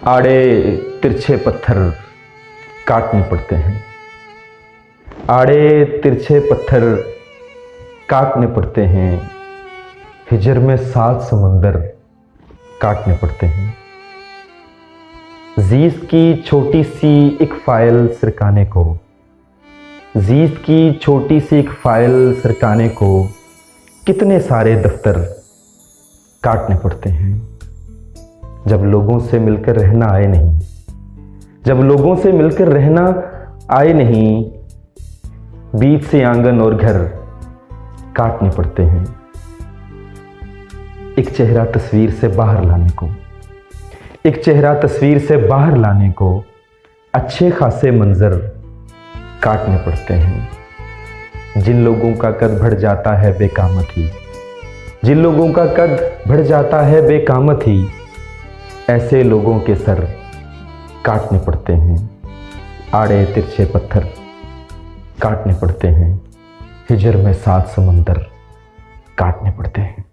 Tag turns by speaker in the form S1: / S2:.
S1: आड़े तिरछे पत्थर काटने पड़ते हैं। आड़े तिरछे पत्थर काटने पड़ते हैं। हिजर में 7 समंदर काटने पड़ते हैं। जीस की छोटी सी एक फाइल सरकाने को, जीस की छोटी सी एक फाइल सरकाने को कितने सारे दफ्तर काटने पड़ते हैं। जब लोगों से मिलकर रहना आए नहीं, जब लोगों से मिलकर रहना आए नहीं, बीच से आंगन और घर काटने पड़ते हैं। एक चेहरा तस्वीर से बाहर लाने को, एक चेहरा तस्वीर से बाहर लाने को अच्छे खासे मंजर काटने पड़ते हैं। जिन लोगों का कद बढ़ जाता है बेकामत ही, जिन लोगों का कद बढ़ जाता है बेकामत ही, ऐसे लोगों के सर काटने पड़ते हैं। आड़े तिरछे पत्थर काटने पड़ते हैं। हिजर में 7 समंदर काटने पड़ते हैं।